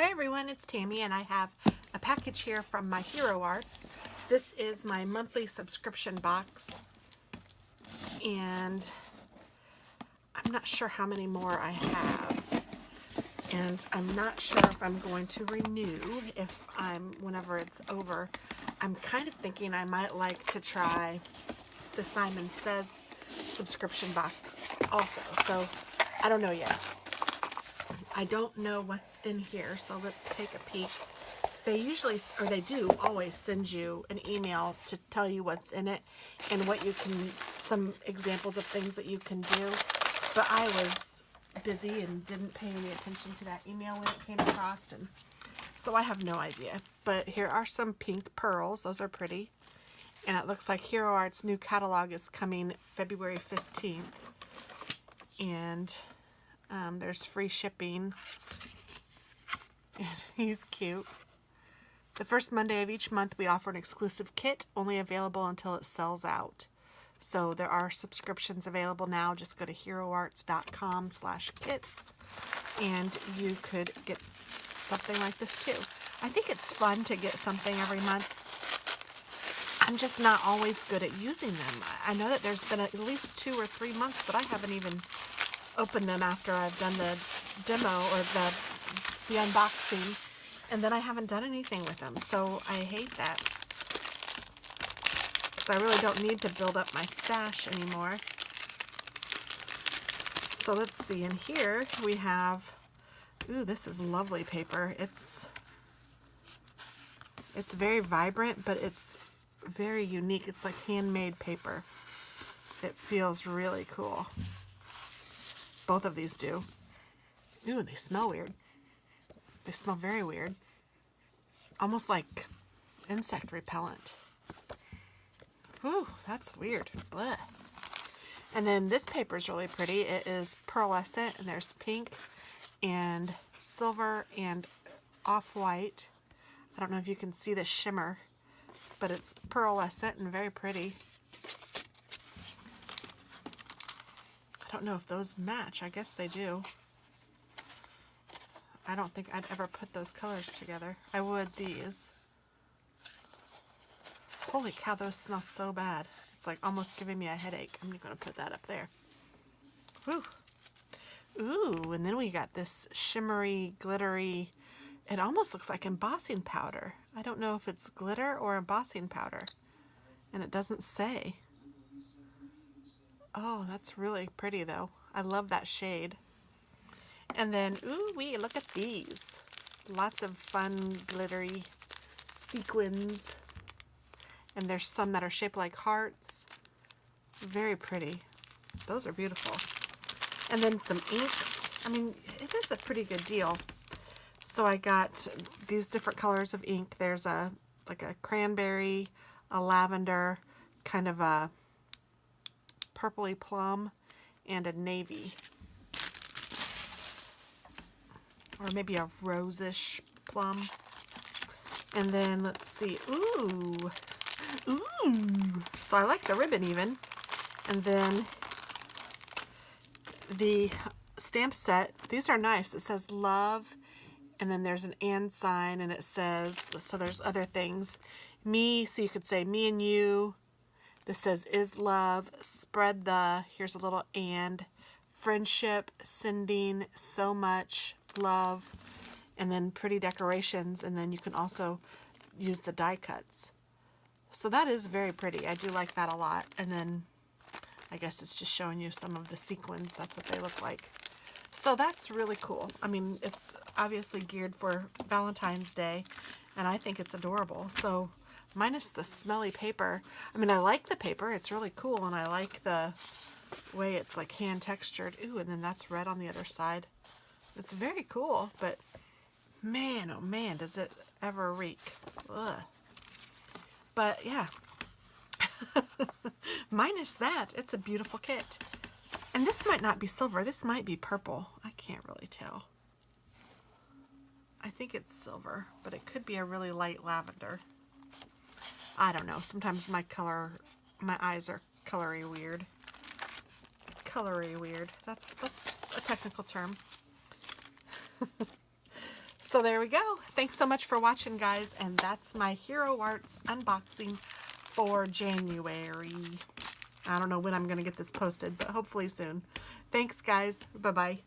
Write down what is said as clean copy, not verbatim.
Hi everyone, it's Tammy and I have a package here from my Hero Arts. This is my monthly subscription box and I'm not sure how many more I have, and I'm not sure if I'm going to renew whenever it's over. I'm kind of thinking I might like to try the Simon Says subscription box also, so I don't know yet. I don't know what's in here, so let's take a peek. They usually, or they do always send you an email to tell you what's in it and what you can, some examples of things that you can do. But I was busy and didn't pay any attention to that email when it came across, and so I have no idea. But here are some pink pearls. Those are pretty. And it looks like Hero Arts' new catalog is coming February 15th. And there's free shipping. And he's cute. The first Monday of each month we offer an exclusive kit, only available until it sells out. So there are subscriptions available now. Just go to heroarts.com/kits and you could get something like this too. I think it's fun to get something every month. I'm just not always good at using them. I know that there's been at least 2 or 3 months that I haven't even opened them after I've done the demo or the unboxing, and then I haven't done anything with them. So I hate that, because I really don't need to build up my stash anymore. So let's see, in here we have, ooh, this is lovely paper. It's very vibrant, but it's very unique. It's like handmade paper. It feels really cool. Both of these do. Ooh, they smell weird. They smell very weird. Almost like insect repellent. Ooh, that's weird. Blech. And then this paper is really pretty. It is pearlescent, and there's pink and silver and off-white. I don't know if you can see the shimmer, but it's pearlescent and very pretty. I don't know if those match. I guess they do. I don't think I'd ever put those colors together. I would these. Holy cow, those smell so bad. It's like almost giving me a headache. I'm going to put that up there. Whew. Ooh, and then we got this shimmery, glittery, it almost looks like embossing powder. I don't know if it's glitter or embossing powder. And it doesn't say. Oh, that's really pretty though. I love that shade. And then, ooh wee, look at these. Lots of fun glittery sequins. And there's some that are shaped like hearts. Very pretty. Those are beautiful. And then some inks. I mean, it is a pretty good deal. So I got these different colors of ink. There's like a cranberry, a lavender, kind of a purpley plum, and a navy. Or maybe a rosish plum. And then let's see. Ooh. So I like the ribbon even. And then the stamp set. These are nice. It says love, and then there's an and sign, and it says, so there's other things. Me, so you could say me and you. This says is love, spread the, here's a little and, friendship, sending, so much, love, and then pretty decorations, and then you can also use the die cuts. So that is very pretty. I do like that a lot. And then I guess it's just showing you some of the sequins. That's what they look like. So that's really cool. I mean, it's obviously geared for Valentine's Day, and I think it's adorable. So minus the smelly paper. I mean, I like the paper. It's really cool, and I like the way it's like hand textured. Ooh, and then that's red on the other side. It's very cool, but man, oh man, does it ever reek. Ugh. But yeah, minus that, it's a beautiful kit. And this might not be silver. This might be purple. I can't really tell. I think it's silver, but it could be a really light lavender. I don't know. Sometimes my eyes are colory weird. Colory weird. That's a technical term. So there we go. Thanks so much for watching, guys. And that's my Hero Arts unboxing for January. I don't know when I'm going to get this posted, but hopefully soon. Thanks, guys. Bye-bye.